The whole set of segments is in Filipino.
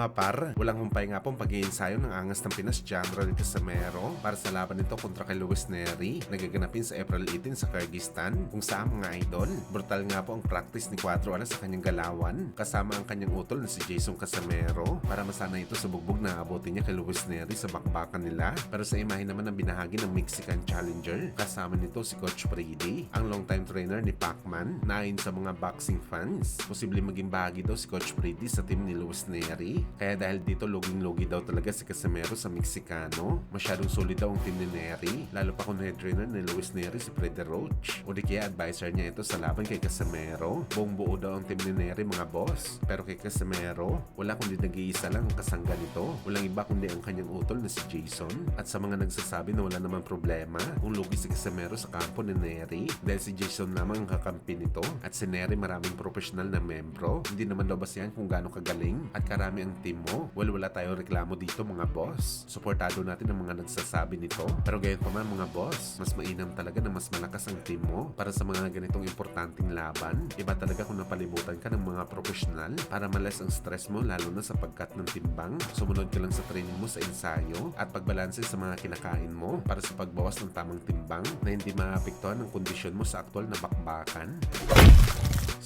mga par, walang humpay nga pong pag-iinsayo ng angas ng Pinas General Casimero para sa laban nito kontra kay Luis Nery nagaganapin sa April 18 sa Kyrgyzstan kung saan mga idol. Brutal nga po ang practice ni Cuatro Alas sa kanyang galawan kasama ang kanyang utol na si Jason Casimero para masana ito sa bugbog na abutin niya kay Luis Nery sa bakbakan nila. Pero sa imahe naman ang binahagi ng Mexican Challenger kasama nito si Coach Freddy, ang long-time trainer ni Pacman na ayon sa mga boxing fans. Posible maging bahagi daw si Coach Freddy sa team ni Luis Nery. Kaya dahil dito luging-lugi daw talaga si Casimero sa Meksikano. Masyadong solid daw ang team ni Nery, lalo pa kung head trainer ni Luis Nery si Freddy Roach. O di kaya advisor niya ito sa laban kay Casimero. Buong buo daw ang team ni Nery mga boss. Pero kay Casimero, wala kundi nag-iisa lang ang kasangga nito. Walang iba kundi ang kanyang utol na si Jason. At sa mga nagsasabi na wala naman problema kung lugi si Casimero sa kampo ni Nery dahil si Jason lamang ang kakampi nito at si Nery maraming professional na membro. Hindi naman daw basihan kung gaano kagaling at karami ang team mo. Wala tayong reklamo dito mga boss. Suportado natin ang mga nagsasabi nito. Pero gayon pa man mga boss, mas mainam talaga na mas malakas ang team mo para sa mga ganitong importanteng laban. Iba talaga kung napalibutan ka ng mga professional para malas ang stress mo lalo na sa pagkat ng timbang. Sumunod ka lang sa training mo sa ensayo at pagbalanse sa mga kinakain mo para sa pagbawas ng tamang timbang na hindi maapektuhan ang kondisyon mo sa aktual na bakbakan.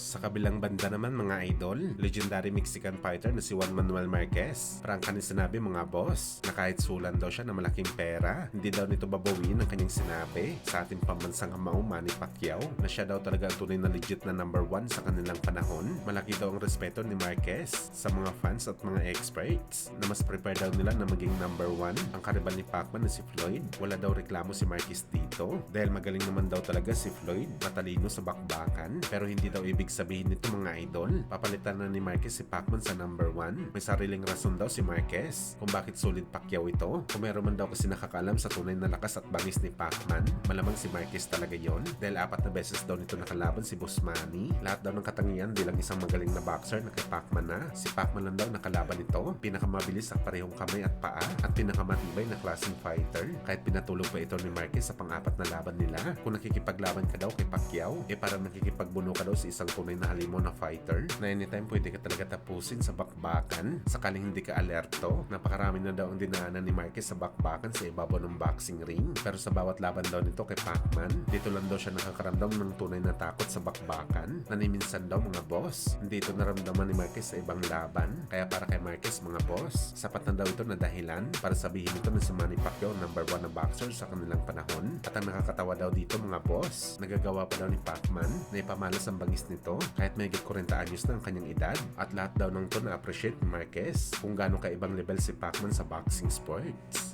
Sa kabilang banda naman mga idol, legendary Mexican fighter na si Juan Manuel Marquez. Prangka ni sinabi mga boss na kahit sulan daw siya ng malaking pera, hindi daw nito babawiin ang kanyang sinabi sa ating pambansang amaw Manny Pacquiao na siya daw talaga ang tunay na legit na number 1 sa kanilang panahon. Malaki daw ang respeto ni Marquez sa mga fans at mga experts na mas prepare daw nila na maging number 1 ang kariban ni Pacman na si Floyd. Wala daw reklamo si Marquez dito dahil magaling naman daw talaga si Floyd, matalino sa bakbakan, pero hindi daw ibig sabihin nito mga idol, papalitan na ni Marquez si Pacman sa number 1. May sariling rason daw si Marquez kung bakit solid Pacquiao ito. Kung meron man daw kasi nakakaalam sa tunay na lakas at bangis ni Pacman, malamang si Marquez talaga yon dahil 4 na beses daw nito nakalaban si Boss Manny. Lahat daw ng katangian bilang isang magaling na boxer na kay Pacman na. Si Pacman lang daw nakalaban nito, pinakamabilis sa parehong kamay at paa at pinakamatibay na klaseng fighter. Kahit pinatulog pa ito ni Marquez sa pang-4 na laban nila. Kung nakikipaglaban ka daw kay Pacquiao, parang nakikipagbuno ka daw sa isang tunay na halimo na fighter na anytime pwede ka talaga tapusin sa bakbakan sakaling hindi ka alerto. Napakarami na daw ang dinaanan ni Marquez sa bakbakan sa ibabaw ng boxing ring, pero sa bawat laban daw nito kay Pacman, dito lang daw siya nakakaramdam ng tunay na takot sa bakbakan na minsan daw mga boss hindi ito naramdaman ni Marquez sa ibang laban. Kaya para kay Marquez mga boss, sapat na daw ito na dahilan para sabihin ito na si Manny Pacquiao number 1 na boxer sa kanilang panahon. At ang nakakatawa daw dito mga boss, nagagawa pa daw ni Pacman na ipamalas ang bangis nito kahit may 40 anyos na ang kanyang edad, at lahat daw ng to na-appreciate ni Marquez kung gaano kaibang level si Pacman sa boxing sports.